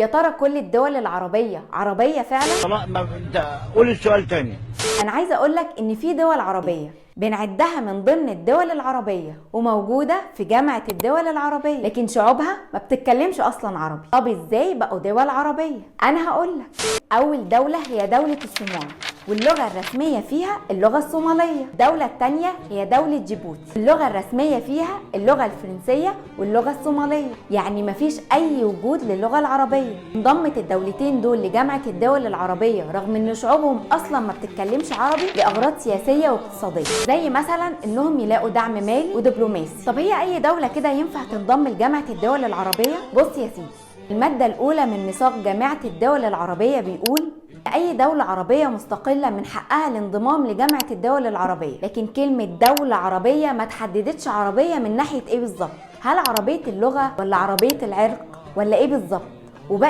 يا ترى كل الدول العربية عربية فعلا؟ طبعا انت قول السؤال تاني. أنا عايزة أقولك إن في دول عربية بنعدها من ضمن الدول العربية وموجودة في جامعة الدول العربية، لكن شعوبها ما بتتكلمش أصلا عربي. طب إزاي بقوا دول عربية؟ أنا هقولك. أول دولة هي دولة الصومال، واللغة الرسمية فيها اللغة الصومالية. الدولة التانية هي دولة جيبوتي، اللغة الرسمية فيها اللغة الفرنسية واللغة الصومالية، يعني مفيش أي وجود للغة العربية. انضمت الدولتين دول لجامعة الدول العربية رغم إن شعوبهم أصلا ما بتتكلمش عربي لأغراض سياسية واقتصادية، زي مثلا إنهم يلاقوا دعم مالي ودبلوماسي. طب هي أي دولة كده ينفع تنضم لجامعة الدول العربية؟ بص يا سيدي، المادة الأولى من ميثاق جامعة الدول العربية بيقول أي دولة عربية مستقلة من حقها الانضمام لجامعة الدول العربية، لكن كلمة دولة عربية ما تحددتش عربية من ناحية إيه بالظبط؟ هل عربية اللغة ولا عربية العرق ولا إيه بالظبط؟